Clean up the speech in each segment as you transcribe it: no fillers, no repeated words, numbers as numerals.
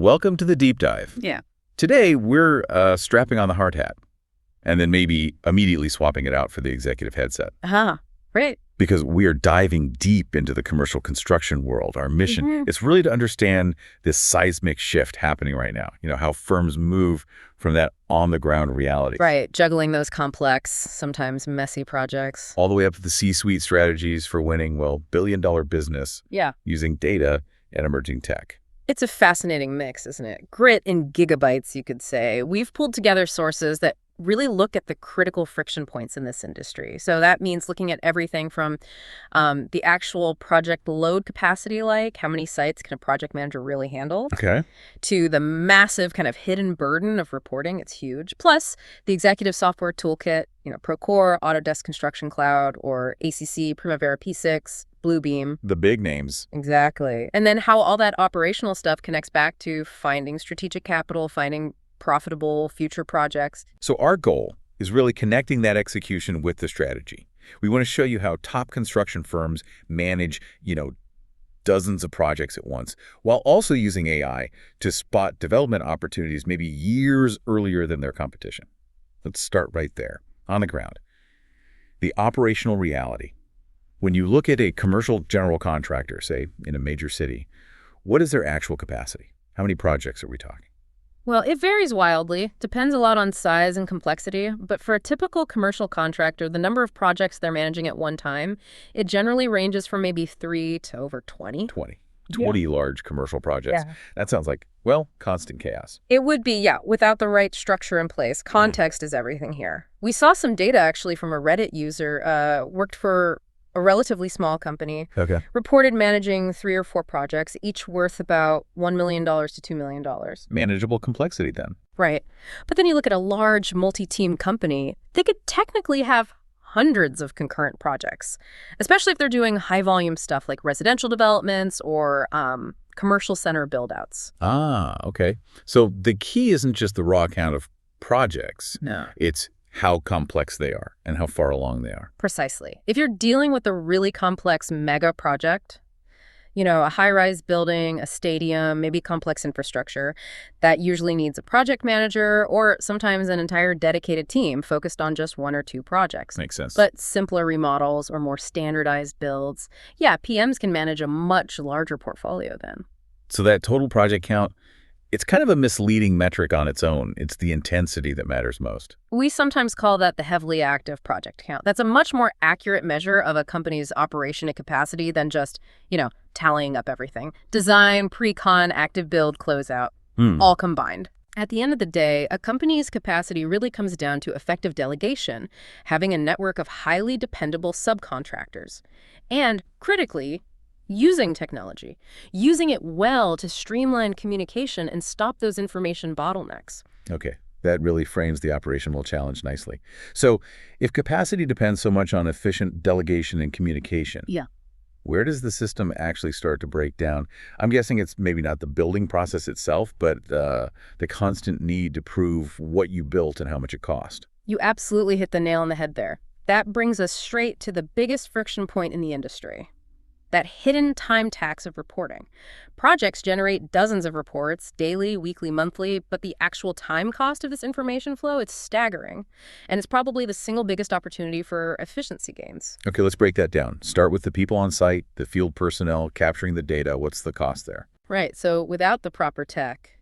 Welcome to the deep dive. Yeah. Today, we're strapping on the hard hat and then maybe immediately swapping it out for the executive headset. Right. Because we are diving deep into the commercial construction world. Our mission is really to understand this seismic shift happening right now. You know, how firms move from that on-the-ground reality. Right. Juggling those complex, sometimes messy projects. All the way up to the C-suite strategies for winning, well, billion-dollar business using data and emerging tech. It's a fascinating mix, isn't it? Grit in gigabytes, you could say. We've pulled together sources that really look at the critical friction points in this industry. So that means looking at everything from the actual project load capacity, like how many sites can a project manager really handle, to the massive kind of hidden burden of reporting. It's huge. Plus the executive software toolkit, Procore, Autodesk Construction Cloud, or ACC, Primavera P6, Bluebeam. The big names. Exactly. And then how all that operational stuff connects back to finding strategic capital, finding profitable future projects. So our goal is really connecting that execution with the strategy. We want to show you how top construction firms manage, dozens of projects at once, while also using AI to spot development opportunities maybe years earlier than their competition. Let's start right there, on the ground. The operational reality. When you look at a commercial general contractor, say, in a major city, what is their actual capacity? How many projects are we talking? Well, it varies wildly. Depends a lot on size and complexity. But for a typical commercial contractor, the number of projects they're managing at one time, it generally ranges from maybe 3 to over 20. 20 large commercial projects. Yeah. That sounds like, well, constant chaos. It would be, without the right structure in place. Context is everything here. We saw some data actually from a Reddit user, worked for a relatively small company, reported managing 3 or 4 projects, each worth about $1 million to $2 million. Manageable complexity then. Right. But then you look at a large multi-team company, they could technically have hundreds of concurrent projects, especially if they're doing high-volume stuff like residential developments or commercial center build-outs. Okay. So the key isn't just the raw count of projects. No. It's how complex they are and how far along they are. Precisely. If you're dealing with a really complex mega project, a high-rise building, a stadium, maybe complex infrastructure, that usually needs a project manager or sometimes an entire dedicated team focused on just 1 or 2 projects. Makes sense. But simpler remodels or more standardized builds, PMs can manage a much larger portfolio then. So that total project count, it's kind of a misleading metric on its own. It's the intensity that matters most. We sometimes call that the heavily active project count. That's a much more accurate measure of a company's operation and capacity than just, tallying up everything. Design, pre-con, active build, closeout, all combined. At the end of the day, a company's capacity really comes down to effective delegation, having a network of highly dependable subcontractors, and, critically, using technology, using it well to streamline communication and stop those information bottlenecks. Okay, that really frames the operational challenge nicely. So if capacity depends so much on efficient delegation and communication, where does the system actually start to break down? I'm guessing it's maybe not the building process itself, but the constant need to prove what you built and how much it cost. You absolutely hit the nail on the head there. That brings us straight to the biggest friction point in the industry. That hidden time tax of reporting. Projects generate dozens of reports, daily, weekly, monthly, but the actual time cost of this information flow, it's staggering. And it's probably the single biggest opportunity for efficiency gains. Okay, let's break that down. Start with the people on site, the field personnel, capturing the data. What's the cost there? Right, so without the proper tech,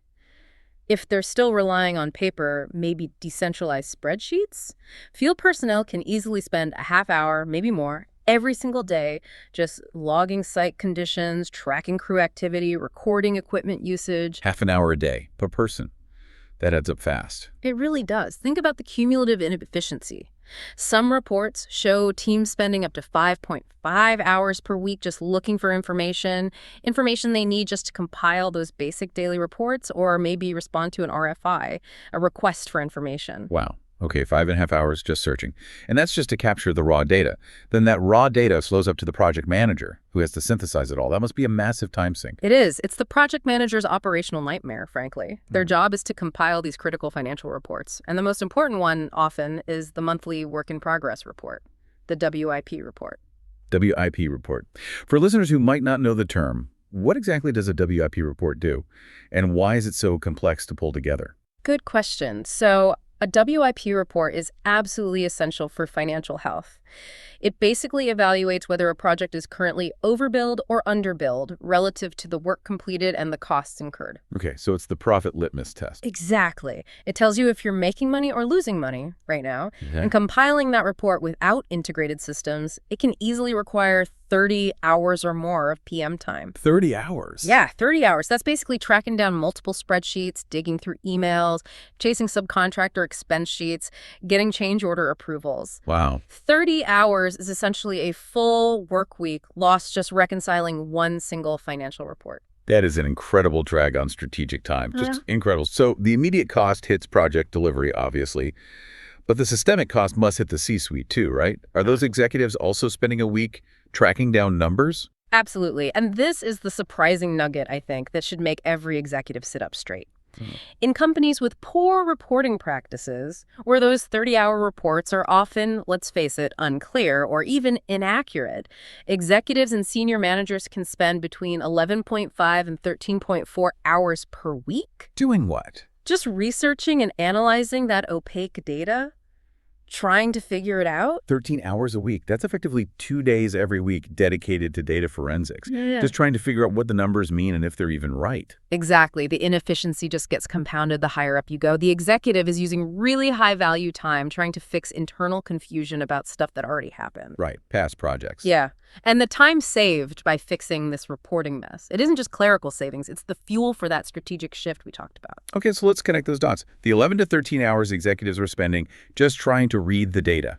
if they're still relying on paper, maybe decentralized spreadsheets, field personnel can easily spend a half hour, maybe more, every single day, just logging site conditions, tracking crew activity, recording equipment usage. Half an hour a day per person. That adds up fast. It really does. Think about the cumulative inefficiency. Some reports show teams spending up to 5.5 hours per week just looking for information they need just to compile those basic daily reports or maybe respond to an RFI, a request for information. Wow. Okay, 5.5 hours just searching. And that's just to capture the raw data. Then that raw data flows up to the project manager who has to synthesize it all. That must be a massive time sink. It is. It's the project manager's operational nightmare, frankly. Their job is to compile these critical financial reports. And the most important one often is the monthly work in progress report, the WIP report. WIP report. For listeners who might not know the term, what exactly does a WIP report do? And why is it so complex to pull together? Good question. So a WIP report is absolutely essential for financial health. It basically evaluates whether a project is currently overbilled or underbilled relative to the work completed and the costs incurred. Okay, so it's the profit litmus test. Exactly. It tells you if you're making money or losing money right now. Okay. And compiling that report without integrated systems, it can easily require 30 hours or more of PM time. 30 hours? Yeah, 30 hours. That's basically tracking down multiple spreadsheets, digging through emails, chasing subcontractor expense sheets, getting change order approvals. Wow. 30 hours is essentially a full work week lost just reconciling one single financial report. That is an incredible drag on strategic time. Just incredible. So the immediate cost hits project delivery, obviously, but the systemic cost must hit the C-suite too, right? Are those executives also spending a week tracking down numbers? Absolutely. And this is the surprising nugget, I think, that should make every executive sit up straight. In companies with poor reporting practices, where those 30-hour reports are often, let's face it, unclear or even inaccurate, executives and senior managers can spend between 11.5 and 13.4 hours per week. Doing what? Just researching and analyzing that opaque data, trying to figure it out. 13 hours a week. That's effectively 2 days every week dedicated to data forensics. Yeah. Just trying to figure out what the numbers mean and if they're even right. Exactly. The inefficiency just gets compounded the higher up you go. The executive is using really high-value time trying to fix internal confusion about stuff that already happened. Right. Past projects. Yeah. And the time saved by fixing this reporting mess, it isn't just clerical savings, it's the fuel for that strategic shift we talked about. Okay, so let's connect those dots. The 11 to 13 hours executives were spending just trying to read the data.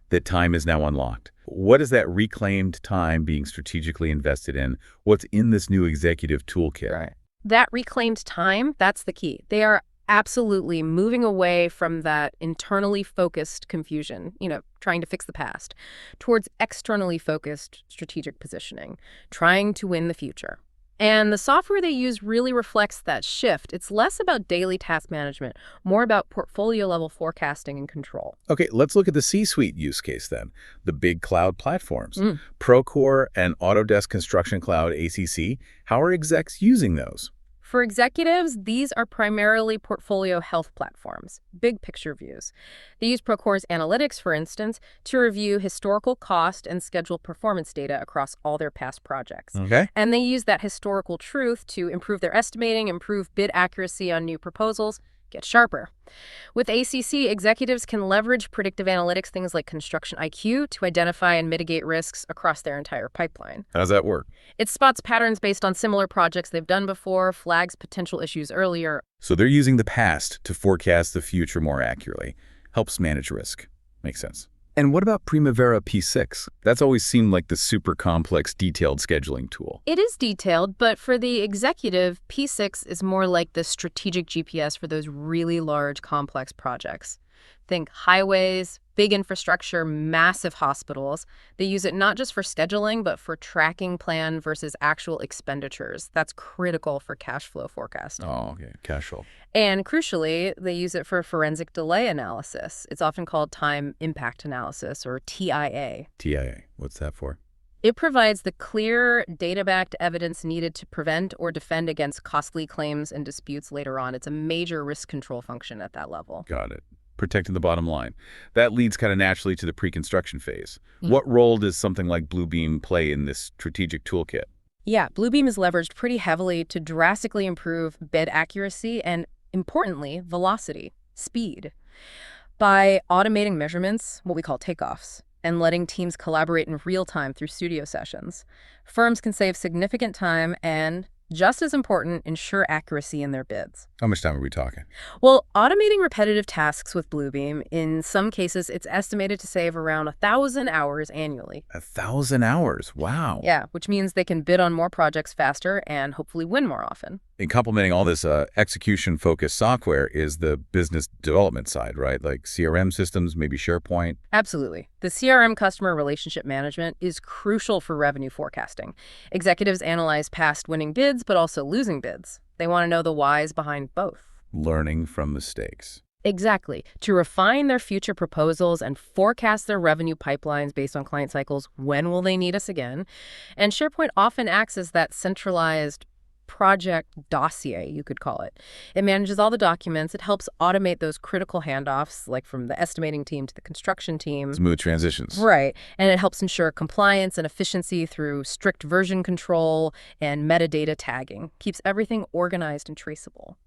That time is now unlocked. What is that reclaimed time being strategically invested in? What's in this new executive toolkit? Right. That reclaimed time, that's the key. They are absolutely moving away from that internally focused confusion, trying to fix the past, towards externally focused strategic positioning, trying to win the future. And the software they use really reflects that shift. It's less about daily task management, more about portfolio-level forecasting and control. Okay, let's look at the C-suite use case then. The big cloud platforms. Procore and Autodesk Construction Cloud ACC. How are execs using those? For executives, these are primarily portfolio health platforms, big picture views. They use Procore's analytics, for instance, to review historical cost and schedule performance data across all their past projects. Okay. And they use that historical truth to improve their estimating, improve bid accuracy on new proposals, get sharper. With ACC, executives can leverage predictive analytics, things like construction IQ, to identify and mitigate risks across their entire pipeline. How does that work? It spots patterns based on similar projects they've done before, flags potential issues earlier. So they're using the past to forecast the future more accurately. Helps manage risk. Makes sense. And what about Primavera P6? That's always seemed like the super complex, detailed scheduling tool. It is detailed, but for the executive, P6 is more like the strategic GPS for those really large, complex projects. Think highways, big infrastructure, massive hospitals. They use it not just for scheduling, but for tracking plan versus actual expenditures. That's critical for cash flow forecasting. Oh, okay. Cash flow. And crucially, they use it for forensic delay analysis. It's often called time impact analysis, or TIA. TIA. What's that for? It provides the clear, data-backed evidence needed to prevent or defend against costly claims and disputes later on. It's a major risk control function at that level. Got it. Protecting the bottom line. That leads kind of naturally to the pre-construction phase. What role does something like Bluebeam play in this strategic toolkit? Yeah, Bluebeam is leveraged pretty heavily to drastically improve bid accuracy and, importantly, velocity, speed. By automating measurements, what we call takeoffs, and letting teams collaborate in real time through studio sessions, firms can save significant time and, just as important, ensure accuracy in their bids. How much time are we talking? Well, automating repetitive tasks with Bluebeam, in some cases, it's estimated to save around 1,000 hours annually. 1,000 hours. Wow. Yeah, which means they can bid on more projects faster and hopefully win more often. And complementing all this execution-focused software is the business development side, right? Like CRM systems, maybe SharePoint. Absolutely. The CRM, customer relationship management, is crucial for revenue forecasting. Executives analyze past winning bids, but also losing bids. They want to know the whys behind both. Learning from mistakes. Exactly. To refine their future proposals and forecast their revenue pipelines based on client cycles. When will they need us again? And SharePoint often acts as that centralized project dossier, you could call it. It manages all the documents. It helps automate those critical handoffs, like from the estimating team to the construction team. Smooth transitions. Right. And it helps ensure compliance and efficiency through strict version control and metadata tagging. Keeps everything organized and traceable.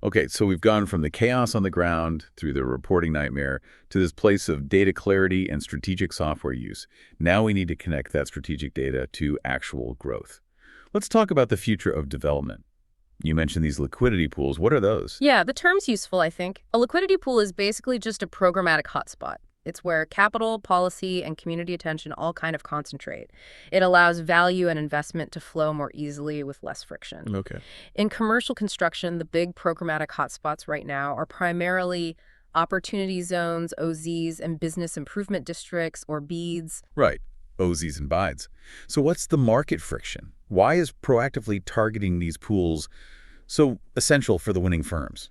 Okay, so we've gone from the chaos on the ground through the reporting nightmare to this place of data clarity and strategic software use. Now we need to connect that strategic data to actual growth. Let's talk about the future of development. You mentioned these liquidity pools. What are those? Yeah, the term's useful, I think. A liquidity pool is basically just a programmatic hotspot. It's where capital, policy, and community attention all kind of concentrate. It allows value and investment to flow more easily with less friction. Okay. In commercial construction, the big programmatic hotspots right now are primarily opportunity zones, OZs, and business improvement districts, or BIDs. Right. OZs and BIDs. So what's the market friction? Why is proactively targeting these pools so essential for the winning firms?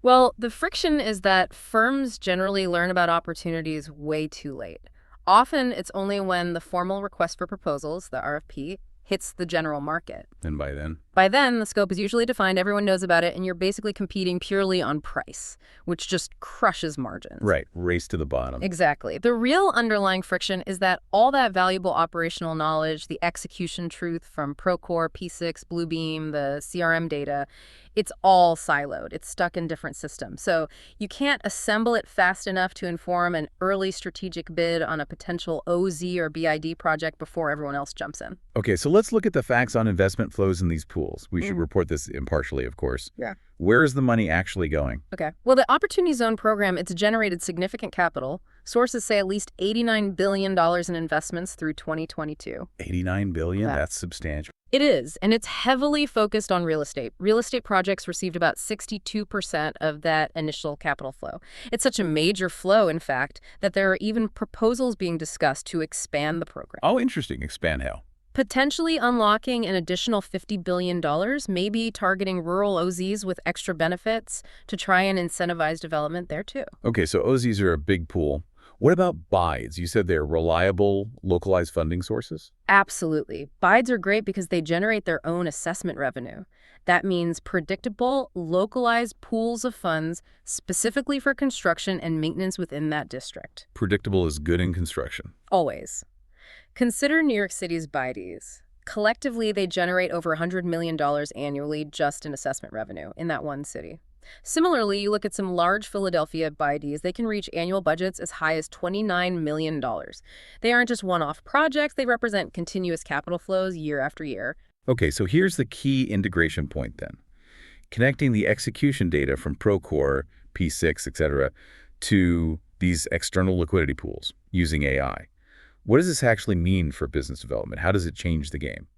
Well, the friction is that firms generally learn about opportunities way too late. Often, it's only when the formal request for proposals, the RFP, hits the general market. And by then? By then, the scope is usually defined, everyone knows about it, and you're basically competing purely on price, which just crushes margins. Right. Race to the bottom. Exactly. The real underlying friction is that all that valuable operational knowledge, the execution truth from Procore, P6, Bluebeam, the CRM data, it's all siloed. It's stuck in different systems. So you can't assemble it fast enough to inform an early strategic bid on a potential OZ or BID project before everyone else jumps in. Okay, so let's look at the facts on investment flows in these pools. We should report this impartially, of course. Yeah. Where is the money actually going? Okay. Well, the Opportunity Zone program, it's generated significant capital. Sources say at least $89 billion in investments through 2022. $89 billion? Yeah. That's substantial. It is, and it's heavily focused on real estate. Real estate projects received about 62% of that initial capital flow. It's such a major flow, in fact, that there are even proposals being discussed to expand the program. Oh, interesting. Expand how? Potentially unlocking an additional $50 billion, maybe targeting rural OZs with extra benefits to try and incentivize development there, too. Okay, so OZs are a big pool. What about BIDs? You said they're reliable, localized funding sources? Absolutely. BIDs are great because they generate their own assessment revenue. That means predictable, localized pools of funds specifically for construction and maintenance within that district. Predictable is good in construction. Always. Consider New York City's BIDs. Collectively, they generate over $100 million annually just in assessment revenue in that one city. Similarly, you look at some large Philadelphia BIDs, they can reach annual budgets as high as $29 million. They aren't just one-off projects, they represent continuous capital flows year after year. Okay, so here's the key integration point then. Connecting the execution data from Procore, P6, etc., to these external liquidity pools using AI. What does this actually mean for business development? How does it change the game?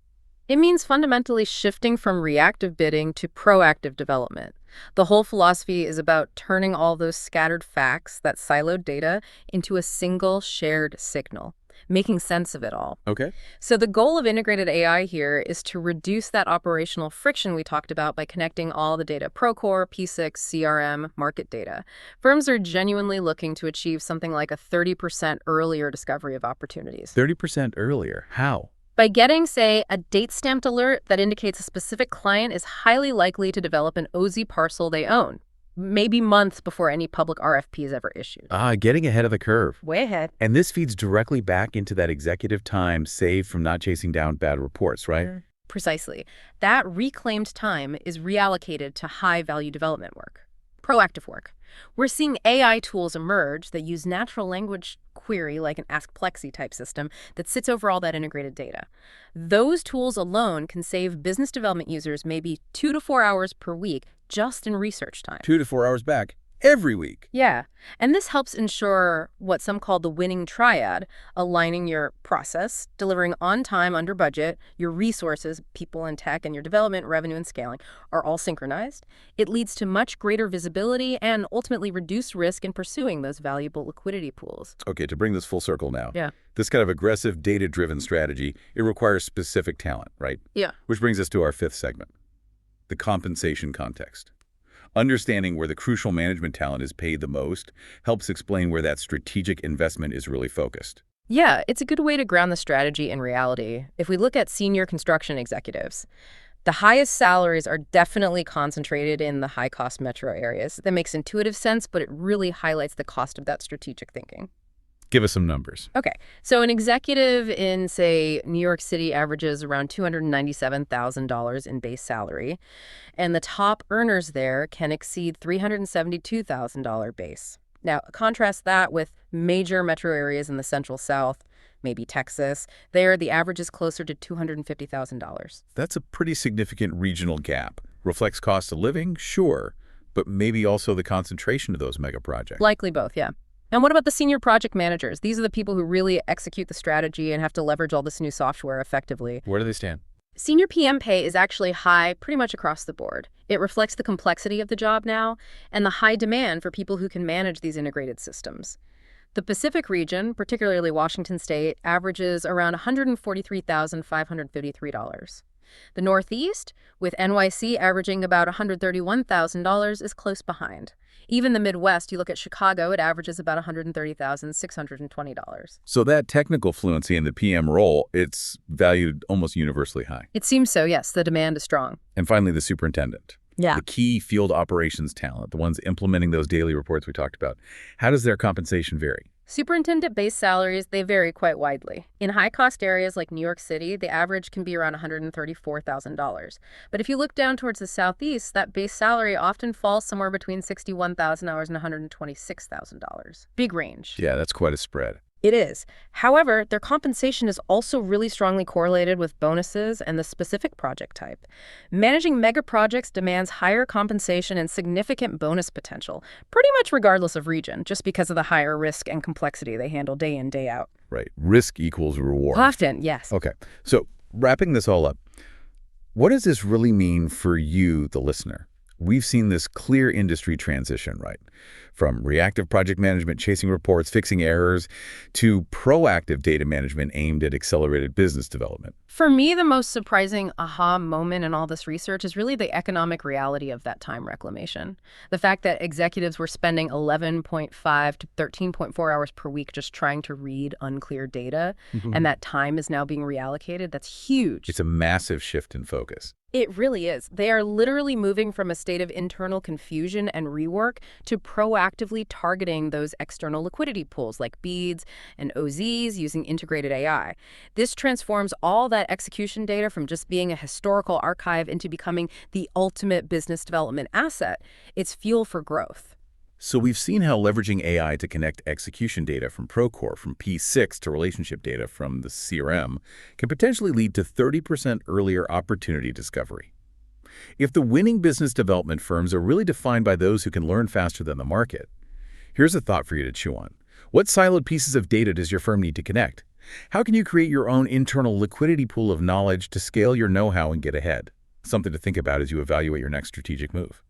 It means fundamentally shifting from reactive bidding to proactive development. The whole philosophy is about turning all those scattered facts, that siloed data, into a single shared signal, making sense of it all. Okay. So the goal of integrated AI here is to reduce that operational friction we talked about by connecting all the data, Procore, P6, CRM, market data. Firms are genuinely looking to achieve something like a 30% earlier discovery of opportunities. 30% earlier. How? By getting, say, a date-stamped alert that indicates a specific client is highly likely to develop an OZ parcel they own, maybe months before any public RFP is ever issued. Getting ahead of the curve. Way ahead. And this feeds directly back into that executive time saved from not chasing down bad reports, right? Precisely. That reclaimed time is reallocated to high-value development work, proactive work. We're seeing AI tools emerge that use natural language query like an Ask Plexi type system that sits over all that integrated data. Those tools alone can save business development users maybe 2 to 4 hours per week just in research time. 2 to 4 hours back every week. Yeah, and this helps ensure what some call the winning triad, aligning your process, delivering on time under budget, your resources, people and tech, and your development, revenue, and scaling are all synchronized. It leads to much greater visibility and ultimately reduced risk in pursuing those valuable liquidity pools. Okay, to bring this full circle now. Yeah. This kind of aggressive, data-driven strategy, it requires specific talent, right? Yeah. Which brings us to our fifth segment, the compensation context. Understanding where the crucial management talent is paid the most helps explain where that strategic investment is really focused. Yeah, it's a good way to ground the strategy in reality. If we look at senior construction executives, the highest salaries are definitely concentrated in the high-cost metro areas. That makes intuitive sense, but it really highlights the cost of that strategic thinking. Give us some numbers. Okay, so an executive in, say, New York City averages around $297,000 in base salary, and the top earners there can exceed $372,000 base. Now, contrast that with major metro areas in the Central South, maybe Texas. There, the average is closer to $250,000. That's a pretty significant regional gap. Reflects cost of living, sure, but maybe also the concentration of those mega projects. Likely both, yeah. And what about the senior project managers? These are the people who really execute the strategy and have to leverage all this new software effectively. Where do they stand? Senior PM pay is actually high pretty much across the board. It reflects the complexity of the job now and the high demand for people who can manage these integrated systems. The Pacific region, particularly Washington State, averages around $143,553. The Northeast, with NYC averaging about $131,000, is close behind. Even the Midwest, you look at Chicago, it averages about $130,620. So that technical fluency in the PM role, it's valued almost universally high. It seems so, yes. The demand is strong. And finally, the superintendent. Yeah. The key field operations talent, the ones implementing those daily reports we talked about. How does their compensation vary? Superintendent base salaries, they vary quite widely. In high-cost areas like New York City, the average can be around $134,000. But if you look down towards the Southeast, that base salary often falls somewhere between $61,000 and $126,000. Big range. Yeah, that's quite a spread. It is. However, their compensation is also really strongly correlated with bonuses and the specific project type. Managing mega projects demands higher compensation and significant bonus potential, pretty much regardless of region, just because of the higher risk and complexity they handle day in, day out. Right. Risk equals reward. Often, yes. Okay. So wrapping this all up, what does this really mean for you, the listener? We've seen this clear industry transition, right? From reactive project management, chasing reports, fixing errors, to proactive data management aimed at accelerated business development. For me, the most surprising aha moment in all this research is really the economic reality of that time reclamation. The fact that executives were spending 11.5 to 13.4 hours per week just trying to read unclear data, and that time is now being reallocated, that's huge. It's a massive shift in focus. It really is. They are literally moving from a state of internal confusion and rework to proactively targeting those external liquidity pools like BIDs and OZs using integrated AI. This transforms all that execution data from just being a historical archive into becoming the ultimate business development asset. It's fuel for growth. So we've seen how leveraging AI to connect execution data from Procore, from P6 to relationship data from the CRM can potentially lead to 30% earlier opportunity discovery. If the winning business development firms are really defined by those who can learn faster than the market, here's a thought for you to chew on. What siloed pieces of data does your firm need to connect? How can you create your own internal liquidity pool of knowledge to scale your know-how and get ahead? Something to think about as you evaluate your next strategic move.